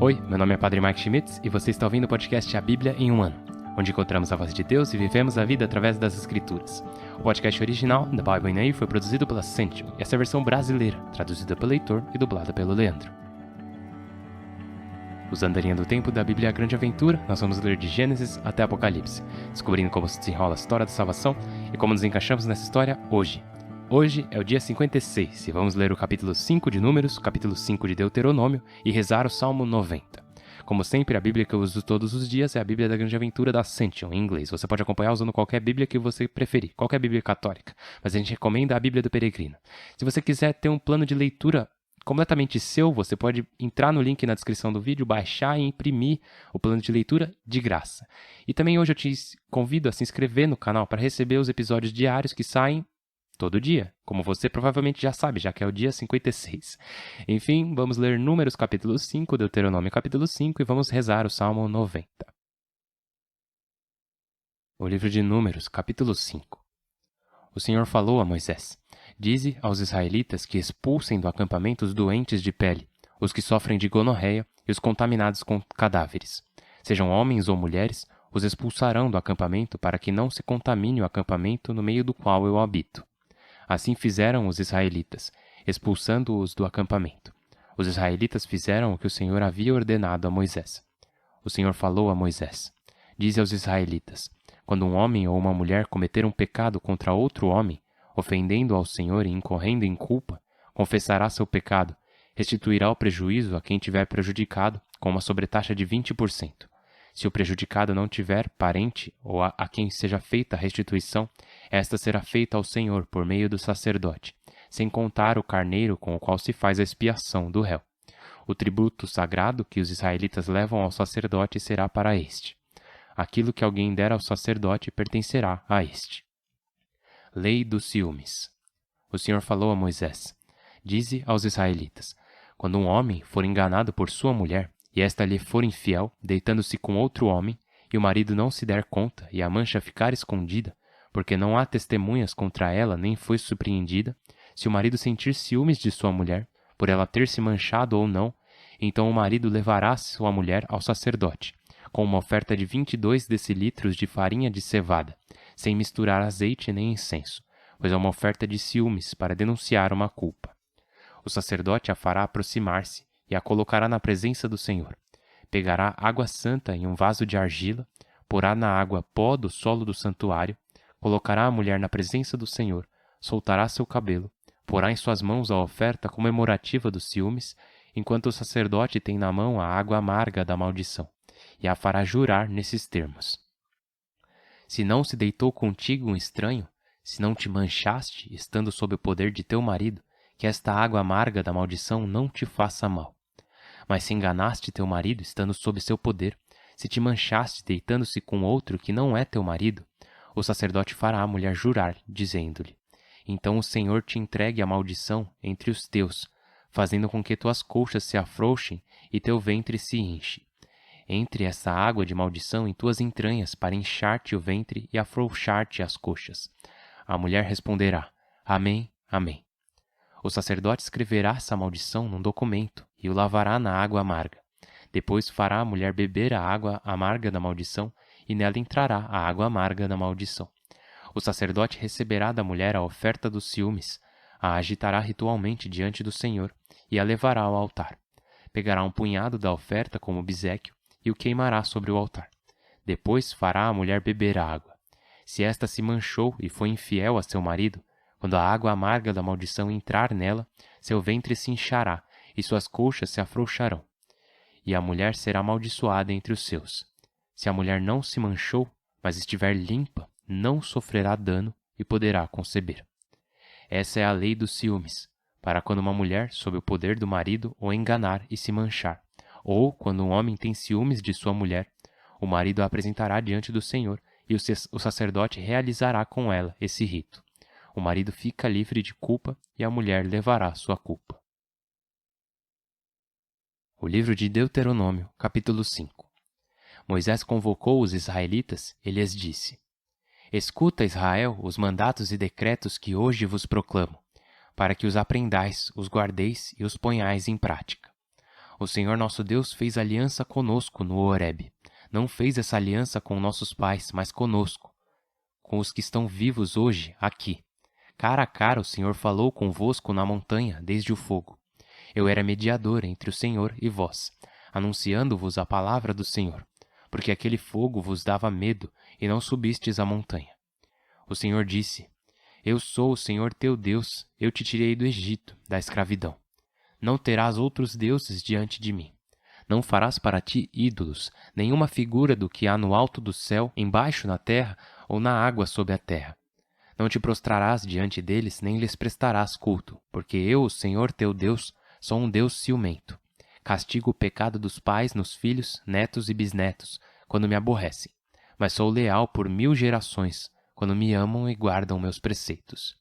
Oi, meu nome é Padre Mike Schmitz e você está ouvindo o podcast A Bíblia em um Ano, onde encontramos a voz de Deus e vivemos a vida através das Escrituras. O podcast original, The Bible in a Year, foi produzido pela Ascension e essa é a versão brasileira, traduzida pelo Heitor e dublada pelo Leandro. Usando a linha do tempo da Bíblia A Grande Aventura, nós vamos ler de Gênesis até Apocalipse, descobrindo como se desenrola a história da salvação e como nos encaixamos nessa história hoje. Hoje é o dia 56 e vamos ler o capítulo 5 de Números, o capítulo 5 de Deuteronômio e rezar o Salmo 90. Como sempre, a Bíblia que eu uso todos os dias é a Bíblia da Grande Aventura da Ascension, em inglês. Você pode acompanhar usando qualquer Bíblia que você preferir, qualquer Bíblia católica, mas a gente recomenda a Bíblia do Peregrino. Se você quiser ter um plano de leitura completamente seu, você pode entrar no link na descrição do vídeo, baixar e imprimir o plano de leitura de graça. E também hoje eu te convido a se inscrever no canal para receber os episódios diários que saem todo dia, como você provavelmente já sabe, já que é o dia 56. Enfim, vamos ler Números capítulo 5, Deuteronômio capítulo 5 e vamos rezar o Salmo 90. O livro de Números, capítulo 5. O Senhor falou a Moisés: Dize aos israelitas que expulsem do acampamento os doentes de pele, os que sofrem de gonorreia e os contaminados com cadáveres. Sejam homens ou mulheres, os expulsarão do acampamento para que não se contamine o acampamento no meio do qual eu habito. Assim fizeram os israelitas, expulsando-os do acampamento. Os israelitas fizeram o que o Senhor havia ordenado a Moisés. O Senhor falou a Moisés: Dize aos israelitas: Quando um homem ou uma mulher cometer um pecado contra outro homem, ofendendo ao Senhor e incorrendo em culpa, confessará seu pecado, restituirá o prejuízo a quem tiver prejudicado com uma sobretaxa de 20%. Se o prejudicado não tiver parente ou a quem seja feita a restituição, esta será feita ao Senhor por meio do sacerdote, sem contar o carneiro com o qual se faz a expiação do réu. O tributo sagrado que os israelitas levam ao sacerdote será para este. Aquilo que alguém der ao sacerdote pertencerá a este. Lei dos ciúmes. O Senhor falou a Moisés: Dize aos israelitas: Quando um homem for enganado por sua mulher, e esta lhe for infiel, deitando-se com outro homem, e o marido não se der conta, e a mancha ficar escondida, porque não há testemunhas contra ela, nem foi surpreendida, se o marido sentir ciúmes de sua mulher, por ela ter se manchado ou não, então o marido levará sua mulher ao sacerdote, com uma oferta de 22 decilitros de farinha de cevada, sem misturar azeite nem incenso, pois é uma oferta de ciúmes para denunciar uma culpa. O sacerdote a fará aproximar-se e a colocará na presença do Senhor. Pegará água santa em um vaso de argila, porá na água pó do solo do santuário, colocará a mulher na presença do Senhor, soltará seu cabelo, porá em suas mãos a oferta comemorativa dos ciúmes, enquanto o sacerdote tem na mão a água amarga da maldição, e a fará jurar nesses termos: Se não se deitou contigo um estranho, se não te manchaste, estando sob o poder de teu marido, que esta água amarga da maldição não te faça mal. Mas se enganaste teu marido, estando sob seu poder, se te manchaste deitando-se com outro que não é teu marido, o sacerdote fará a mulher jurar, dizendo-lhe: Então o Senhor te entregue a maldição entre os teus, fazendo com que tuas coxas se afrouxem e teu ventre se enche. Entre essa água de maldição em tuas entranhas, para inchar-te o ventre e afrouxar-te as coxas. A mulher responderá: Amém, amém. O sacerdote escreverá essa maldição num documento e o lavará na água amarga. Depois fará a mulher beber a água amarga da maldição e nela entrará a água amarga da maldição. O sacerdote receberá da mulher a oferta dos ciúmes, a agitará ritualmente diante do Senhor e a levará ao altar. Pegará um punhado da oferta como obséquio e o queimará sobre o altar. Depois fará a mulher beber a água. Se esta se manchou e foi infiel a seu marido, quando a água amarga da maldição entrar nela, seu ventre se inchará e suas coxas se afrouxarão. E a mulher será amaldiçoada entre os seus. Se a mulher não se manchou, mas estiver limpa, não sofrerá dano e poderá conceber. Essa é a lei dos ciúmes, para quando uma mulher, sob o poder do marido, o enganar e se manchar. Ou, quando um homem tem ciúmes de sua mulher, o marido a apresentará diante do Senhor e o sacerdote realizará com ela esse rito. O marido fica livre de culpa e a mulher levará sua culpa. O livro de Deuteronômio, capítulo 5. Moisés convocou os israelitas e lhes disse: Escuta, Israel, os mandatos e decretos que hoje vos proclamo, para que os aprendais, os guardeis e os ponhais em prática. O Senhor nosso Deus fez aliança conosco no Horebe. Não fez essa aliança com nossos pais, mas conosco, com os que estão vivos hoje, aqui. Cara a cara o Senhor falou convosco na montanha, desde o fogo. Eu era mediador entre o Senhor e vós, anunciando-vos a palavra do Senhor, porque aquele fogo vos dava medo e não subistes a montanha. O Senhor disse: Eu sou o Senhor teu Deus, eu te tirei do Egito, da escravidão. Não terás outros deuses diante de mim. Não farás para ti ídolos, nenhuma figura do que há no alto do céu, embaixo na terra ou na água sob a terra. Não te prostrarás diante deles, nem lhes prestarás culto, porque eu, o Senhor teu Deus, sou um Deus ciumento. Castigo o pecado dos pais nos filhos, netos e bisnetos, quando me aborrecem. Mas sou leal por 1000 gerações, quando me amam e guardam meus preceitos.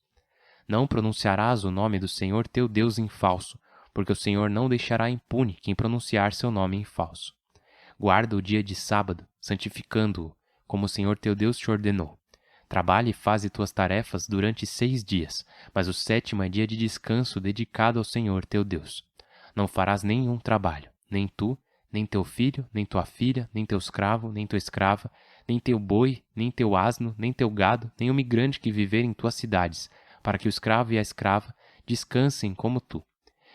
Não pronunciarás o nome do Senhor teu Deus em falso, porque o Senhor não deixará impune quem pronunciar seu nome em falso. Guarda o dia de sábado, santificando-o, como o Senhor teu Deus te ordenou. Trabalhe e faze tuas tarefas durante 6 dias, mas o 7º é dia de descanso dedicado ao Senhor teu Deus. Não farás nenhum trabalho, nem tu, nem teu filho, nem tua filha, nem teu escravo, nem tua escrava, nem teu boi, nem teu asno, nem teu gado, nem o migrante que viver em tuas cidades, para que o escravo e a escrava descansem como tu.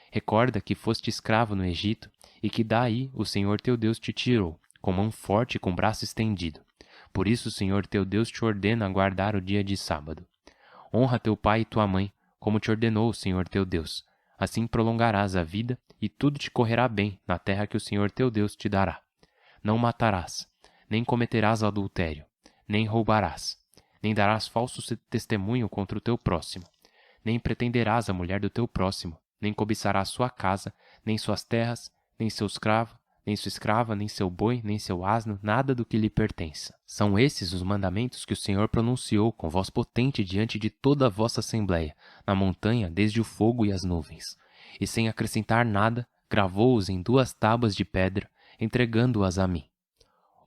Recorda que foste escravo no Egito e que daí o Senhor teu Deus te tirou, com mão forte e com braço estendido. Por isso o Senhor teu Deus te ordena guardar o dia de sábado. Honra teu pai e tua mãe, como te ordenou o Senhor teu Deus. Assim prolongarás a vida e tudo te correrá bem na terra que o Senhor teu Deus te dará. Não matarás, nem cometerás adultério, nem roubarás, nem darás falso testemunho contra o teu próximo, nem pretenderás a mulher do teu próximo, nem cobiçarás sua casa, nem suas terras, nem seu escravo, nem sua escrava, nem seu boi, nem seu asno, nada do que lhe pertença. São esses os mandamentos que o Senhor pronunciou com voz potente diante de toda a vossa assembleia, na montanha desde o fogo e as nuvens. E sem acrescentar nada, gravou-os em 2 tábuas de pedra, entregando-as a mim.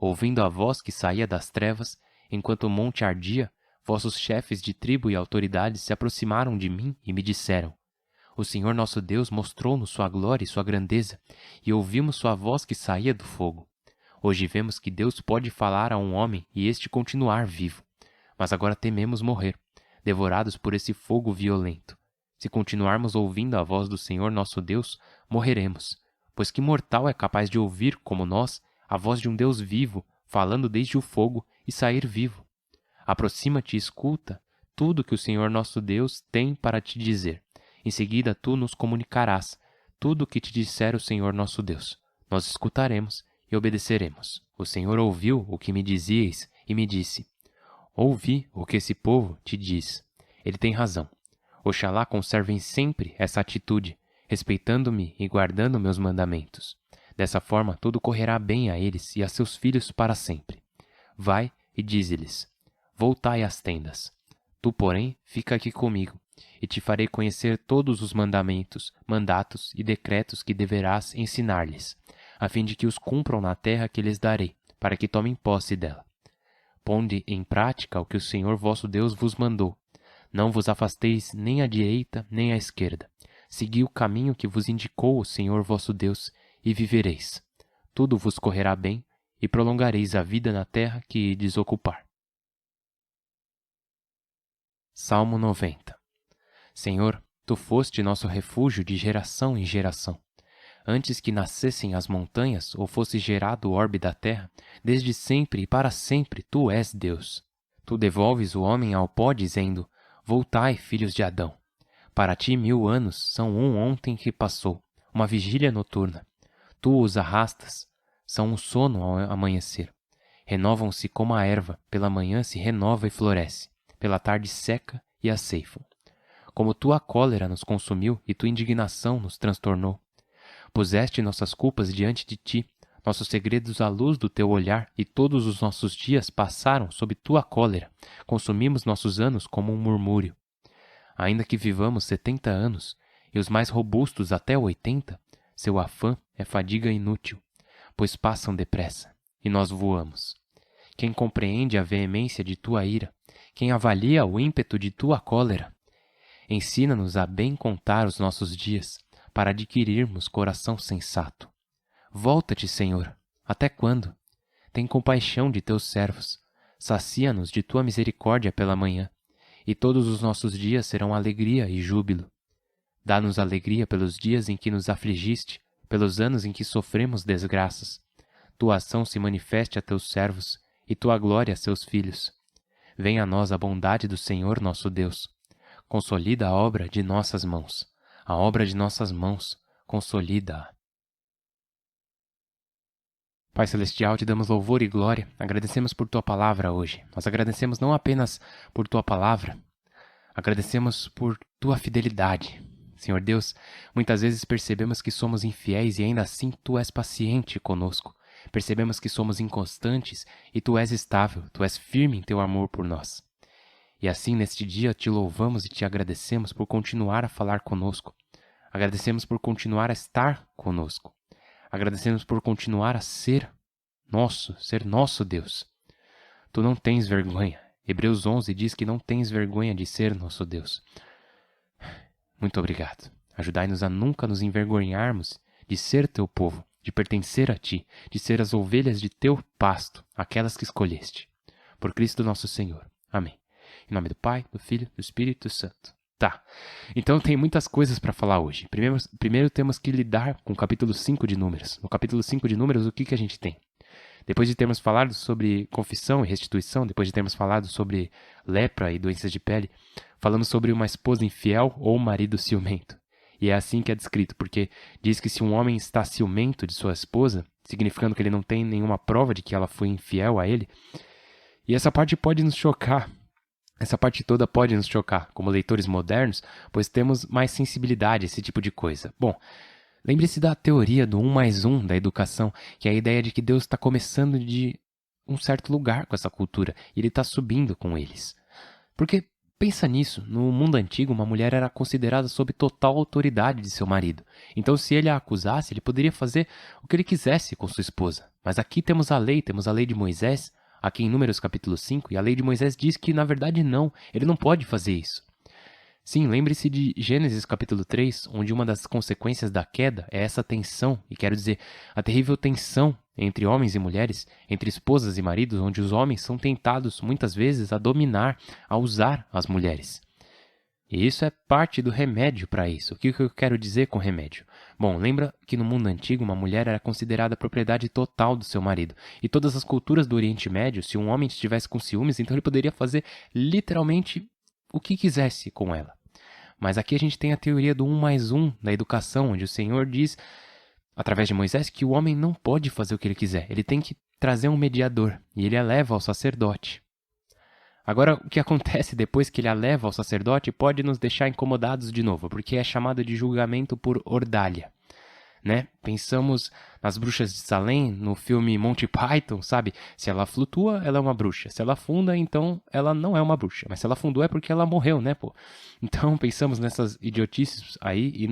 Ouvindo a voz que saía das trevas, enquanto o monte ardia, vossos chefes de tribo e autoridades se aproximaram de mim e me disseram: O Senhor nosso Deus mostrou-nos sua glória e sua grandeza, e ouvimos sua voz que saía do fogo. Hoje vemos que Deus pode falar a um homem e este continuar vivo. Mas agora tememos morrer, devorados por esse fogo violento. Se continuarmos ouvindo a voz do Senhor nosso Deus, morreremos, pois que mortal é capaz de ouvir, como nós, a voz de um Deus vivo, falando desde o fogo e sair vivo? Aproxima-te e escuta tudo que o Senhor nosso Deus tem para te dizer. Em seguida tu nos comunicarás tudo o que te disser o Senhor nosso Deus. Nós escutaremos e obedeceremos. O Senhor ouviu o que me dizíeis e me disse: Ouvi o que esse povo te diz. Ele tem razão. Oxalá conservem sempre essa atitude, respeitando-me e guardando meus mandamentos. Dessa forma tudo correrá bem a eles e a seus filhos para sempre. Vai e dize-lhes: Voltai às tendas. Tu, porém, fica aqui comigo, e te farei conhecer todos os mandamentos, mandatos e decretos que deverás ensinar-lhes, a fim de que os cumpram na terra que lhes darei, para que tomem posse dela. Ponde em prática o que o Senhor vosso Deus vos mandou. Não vos afasteis nem à direita nem à esquerda. Segui o caminho que vos indicou o Senhor vosso Deus, e vivereis. Tudo vos correrá bem, e prolongareis a vida na terra que ides ocupar. Salmo 90. Senhor, Tu foste nosso refúgio de geração em geração. Antes que nascessem as montanhas ou fosse gerado o orbe da terra, desde sempre e para sempre Tu és Deus. Tu devolves o homem ao pó, dizendo: Voltai, filhos de Adão. Para Ti 1000 anos são um ontem que passou, uma vigília noturna. Tu os arrastas, são um sono ao amanhecer. Renovam-se como a erva, pela manhã se renova e floresce, pela tarde seca e a ceifam. Como Tua cólera nos consumiu e Tua indignação nos transtornou. Puseste nossas culpas diante de Ti, nossos segredos à luz do Teu olhar, e todos os nossos dias passaram sob Tua cólera. Consumimos nossos anos como um murmúrio. Ainda que vivamos 70 anos, e os mais robustos até 80, seu afã é fadiga inútil, pois passam depressa, e nós voamos. Quem compreende a veemência de Tua ira? Quem avalia o ímpeto de Tua cólera? Ensina-nos a bem contar os nossos dias, para adquirirmos coração sensato. Volta-te, Senhor. Até quando? Tem compaixão de teus servos. Sacia-nos de tua misericórdia pela manhã, e todos os nossos dias serão alegria e júbilo. Dá-nos alegria pelos dias em que nos afligiste, pelos anos em que sofremos desgraças. Tua ação se manifeste a teus servos, e tua glória a seus filhos. Venha a nós a bondade do Senhor nosso Deus. Consolida a obra de nossas mãos. A obra de nossas mãos, consolida-a. Pai Celestial, te damos louvor e glória, agradecemos por Tua palavra hoje. Nós agradecemos não apenas por Tua palavra, agradecemos por Tua fidelidade. Senhor Deus, muitas vezes percebemos que somos infiéis e ainda assim Tu és paciente conosco. Percebemos que somos inconstantes e Tu és estável, Tu és firme em Teu amor por nós. E assim, neste dia, Te louvamos e Te agradecemos por continuar a falar conosco. Agradecemos por continuar a estar conosco. Agradecemos por continuar a ser nosso Deus. Tu não tens vergonha. Hebreus 11 diz que não tens vergonha de ser nosso Deus. Muito obrigado. Ajudai-nos a nunca nos envergonharmos de ser teu povo, de pertencer a ti, de ser as ovelhas de teu pasto, aquelas que escolheste. Por Cristo nosso Senhor. Amém. Em nome do Pai, do Filho e do Espírito Santo. Tá, então tem muitas coisas para falar hoje. Primeiro temos que lidar com o capítulo 5 de Números. No capítulo 5 de Números, o que a gente tem? Depois de termos falado sobre confissão e restituição, depois de termos falado sobre lepra e doenças de pele, falamos sobre uma esposa infiel ou um marido ciumento. E é assim que é descrito, porque diz que se um homem está ciumento de sua esposa, significando que ele não tem nenhuma prova de que ela foi infiel a ele, e essa parte pode nos chocar. Essa parte toda pode nos chocar, como leitores modernos, pois temos mais sensibilidade a esse tipo de coisa. Bom, lembre-se da teoria do 1+1 da educação, que é a ideia de que Deus está começando de um certo lugar com essa cultura, e Ele está subindo com eles. Porque, pensa nisso, no mundo antigo, uma mulher era considerada sob total autoridade de seu marido. Então, se ele a acusasse, ele poderia fazer o que ele quisesse com sua esposa. Mas aqui temos a lei de Moisés, aqui em Números capítulo 5, e a lei de Moisés diz que, na verdade, não, ele não pode fazer isso. Sim, lembre-se de Gênesis capítulo 3, onde uma das consequências da queda é essa tensão, e quero dizer, a terrível tensão entre homens e mulheres, entre esposas e maridos, onde os homens são tentados, muitas vezes, a dominar, a usar as mulheres. E isso é parte do remédio para isso. O que eu quero dizer com remédio? Bom, lembra que no mundo antigo uma mulher era considerada propriedade total do seu marido. E todas as culturas do Oriente Médio, se um homem estivesse com ciúmes, então ele poderia fazer literalmente o que quisesse com ela. Mas aqui a gente tem a teoria do 1+1 da educação, onde o Senhor diz, através de Moisés, que o homem não pode fazer o que ele quiser. Ele tem que trazer um mediador, e ele a leva ao sacerdote. Agora, o que acontece depois que ele a leva ao sacerdote pode nos deixar incomodados de novo, porque é chamado de julgamento por ordalha, né? Pensamos nas bruxas de Salem, no filme Monty Python, sabe? Se ela flutua, ela é uma bruxa. Se ela afunda, então ela não é uma bruxa. Mas se ela afundou é porque ela morreu, né, pô? Então pensamos nessas idiotices aí e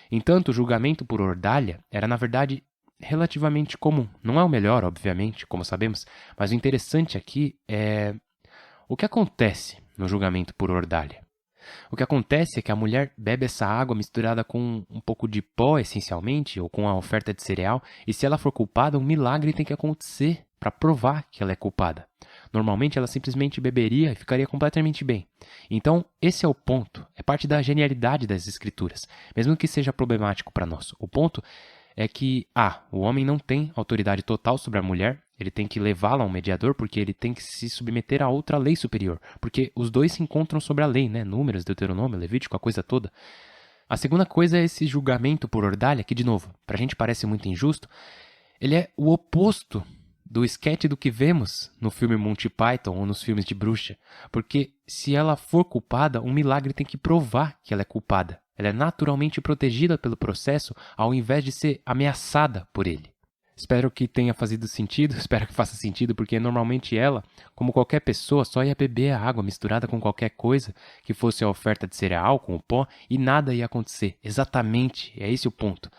Entanto, o julgamento por ordalha era, na verdade, relativamente comum. Não é o melhor, obviamente, como sabemos, mas o interessante aqui é o que acontece no julgamento por ordalha? O que acontece é que a mulher bebe essa água misturada com um pouco de pó, essencialmente, ou com a oferta de cereal, e se ela for culpada, um milagre tem que acontecer para provar que ela é culpada. Normalmente, ela simplesmente beberia e ficaria completamente bem. Então, esse é o ponto. É parte da genialidade das Escrituras, mesmo que seja problemático para nós. O ponto é que, o homem não tem autoridade total sobre a mulher, ele tem que levá-la a um mediador, porque ele tem que se submeter a outra lei superior, porque os dois se encontram sobre a lei, né? Números, Deuteronômio, Levítico, a coisa toda. A segunda coisa é esse julgamento por ordalha, que, de novo, pra gente parece muito injusto, ele é o oposto do esquete do que vemos no filme Monty Python ou nos filmes de bruxa, porque se ela for culpada, um milagre tem que provar que ela é culpada. Ela é naturalmente protegida pelo processo ao invés de ser ameaçada por ele. Espero que tenha fazido sentido, espero que faça sentido, porque normalmente ela, como qualquer pessoa, só ia beber a água misturada com qualquer coisa, que fosse a oferta de cereal com o pó, e nada ia acontecer. Exatamente, é esse o ponto.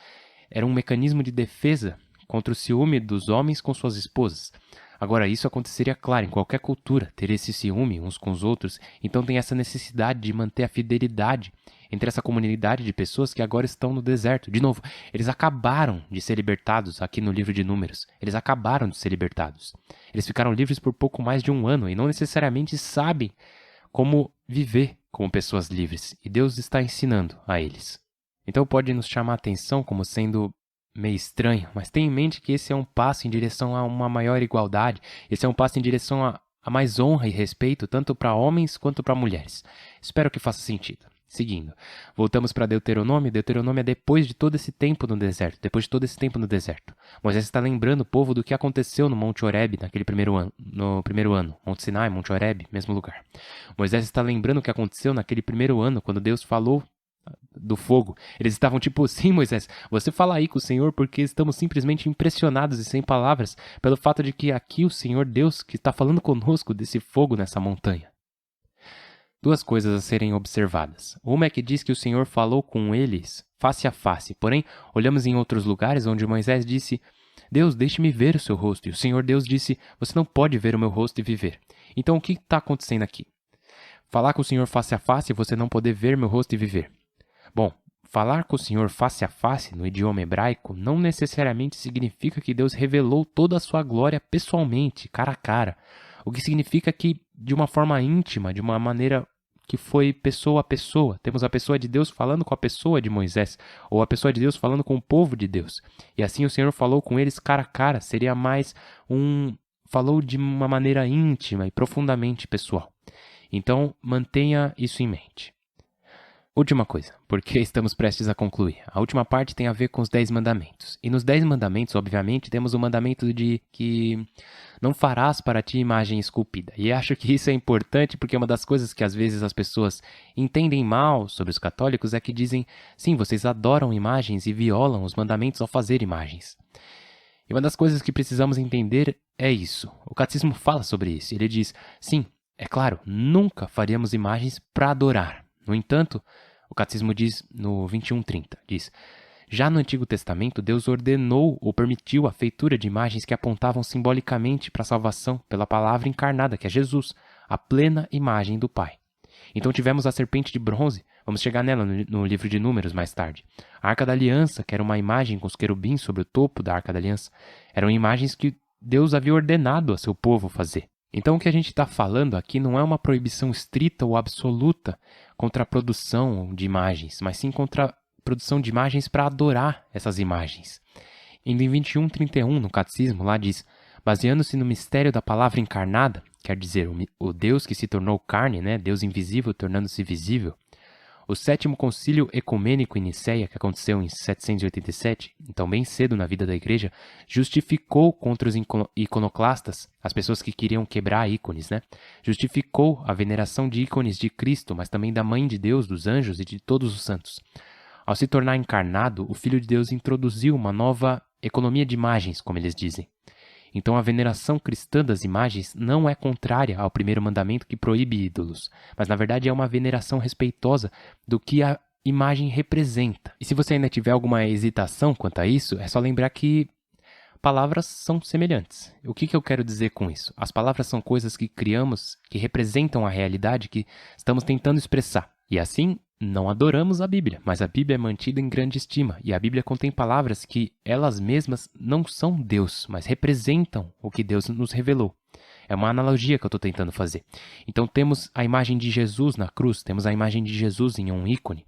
Era um mecanismo de defesa contra o ciúme dos homens com suas esposas. Agora, isso aconteceria, claro, em qualquer cultura, ter esse ciúme uns com os outros, então tem essa necessidade de manter a fidelidade entre essa comunidade de pessoas que agora estão no deserto. De novo, eles acabaram de ser libertados aqui no livro de Números. Eles acabaram de ser libertados. Eles ficaram livres por pouco mais de 1 ano e não necessariamente sabem como viver como pessoas livres. E Deus está ensinando a eles. Então pode nos chamar a atenção como sendo meio estranho, mas tenha em mente que esse é um passo em direção a uma maior igualdade. Esse é um passo em direção a mais honra e respeito, tanto para homens quanto para mulheres. Espero que faça sentido. Seguindo, voltamos para Deuteronômio. Deuteronômio é depois de todo esse tempo no deserto. Moisés está lembrando o povo do que aconteceu no Monte Horebe naquele no primeiro ano. Monte Sinai, Monte Horebe, mesmo lugar. Moisés está lembrando o que aconteceu naquele primeiro ano, quando Deus falou do fogo. Eles estavam tipo, sim, Moisés, você fala aí com o Senhor porque estamos simplesmente impressionados e sem palavras pelo fato de que aqui o Senhor Deus que está falando conosco desse fogo nessa montanha. 2 coisas a serem observadas. Uma é que diz que o Senhor falou com eles face a face. Porém, olhamos em outros lugares onde Moisés disse, Deus, deixe-me ver o seu rosto. E o Senhor Deus disse, você não pode ver o meu rosto e viver. Então, o que está acontecendo aqui? Falar com o Senhor face a face e você não poder ver meu rosto e viver. Bom, falar com o Senhor face a face no idioma hebraico não necessariamente significa que Deus revelou toda a sua glória pessoalmente, cara a cara. O que significa que, de uma forma íntima, de uma maneira que foi pessoa a pessoa, temos a pessoa de Deus falando com a pessoa de Moisés, ou a pessoa de Deus falando com o povo de Deus. E assim o Senhor falou com eles cara a cara, seria mais falou de uma maneira íntima e profundamente pessoal. Então, mantenha isso em mente. Última coisa, porque estamos prestes a concluir. A última parte tem a ver com os 10 mandamentos. E nos 10 mandamentos, obviamente, temos o mandamento de que não farás para ti imagem esculpida. E acho que isso é importante porque uma das coisas que às vezes as pessoas entendem mal sobre os católicos é que dizem, sim, vocês adoram imagens e violam os mandamentos ao fazer imagens. E uma das coisas que precisamos entender é isso. O catecismo fala sobre isso. Ele diz, sim, é claro, nunca faríamos imagens para adorar. No entanto, o catecismo diz no 21:30, diz, já no Antigo Testamento, Deus ordenou ou permitiu a feitura de imagens que apontavam simbolicamente para a salvação pela palavra encarnada, que é Jesus, a plena imagem do Pai. Então tivemos a serpente de bronze, vamos chegar nela no livro de Números mais tarde. A Arca da Aliança, que era uma imagem com os querubins sobre o topo da Arca da Aliança, eram imagens que Deus havia ordenado a seu povo fazer. Então o que a gente está falando aqui não é uma proibição estrita ou absoluta contra a produção de imagens, mas sim contra a produção de imagens para adorar essas imagens. Em 21:31, no Catecismo, lá diz, baseando-se no mistério da palavra encarnada, quer dizer, o Deus que se tornou carne, né? Deus invisível tornando-se visível, o 7º Concílio Ecumênico em Nicéia, que aconteceu em 787, então bem cedo na vida da igreja, justificou contra os iconoclastas, as pessoas que queriam quebrar ícones, né? Justificou a veneração de ícones de Cristo, mas também da Mãe de Deus, dos anjos e de todos os santos. Ao se tornar encarnado, o Filho de Deus introduziu uma nova economia de imagens, como eles dizem. Então a veneração cristã das imagens não é contrária ao primeiro mandamento que proíbe ídolos, mas na verdade é uma veneração respeitosa do que a imagem representa. E se você ainda tiver alguma hesitação quanto a isso, é só lembrar que palavras são semelhantes. O que eu quero dizer com isso? As palavras são coisas que criamos, que representam a realidade que estamos tentando expressar. E assim, não adoramos a Bíblia, mas a Bíblia é mantida em grande estima, e a Bíblia contém palavras que elas mesmas não são Deus, mas representam o que Deus nos revelou. É uma analogia que eu estou tentando fazer. Então temos a imagem de Jesus na cruz, temos a imagem de Jesus em um ícone.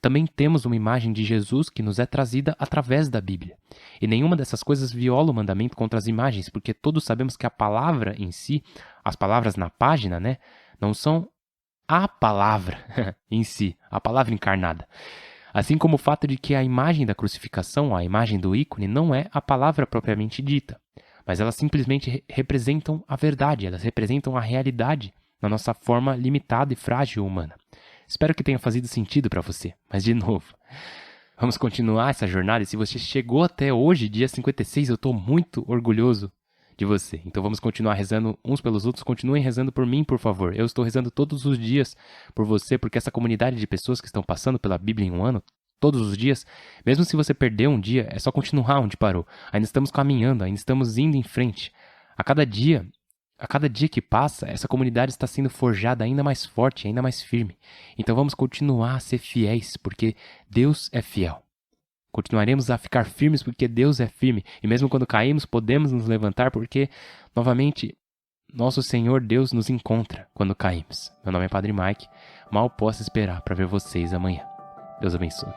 Também temos uma imagem de Jesus que nos é trazida através da Bíblia. E nenhuma dessas coisas viola o mandamento contra as imagens, porque todos sabemos que a palavra em si, as palavras na página, né, não são a palavra em si, a palavra encarnada. Assim como o fato de que a imagem da crucificação, a imagem do ícone, não é a palavra propriamente dita, mas elas simplesmente representam a verdade, elas representam a realidade na nossa forma limitada e frágil humana. Espero que tenha feito sentido para você, mas de novo, vamos continuar essa jornada e se você chegou até hoje, dia 56, eu estou muito orgulhoso de você. Então vamos continuar rezando uns pelos outros. Continuem rezando por mim, por favor. Eu estou rezando todos os dias por você, porque essa comunidade de pessoas que estão passando pela Bíblia em um ano, todos os dias, mesmo se você perdeu um dia, é só continuar onde parou. Ainda estamos caminhando, ainda estamos indo em frente. A cada dia, a cada dia que passa, essa comunidade está sendo forjada ainda mais forte, ainda mais firme. Então vamos continuar a ser fiéis, porque Deus é fiel. Continuaremos a ficar firmes porque Deus é firme. E mesmo quando caímos, podemos nos levantar porque, novamente, nosso Senhor Deus nos encontra quando caímos. Meu nome é Padre Mike. Mal posso esperar para ver vocês amanhã. Deus abençoe.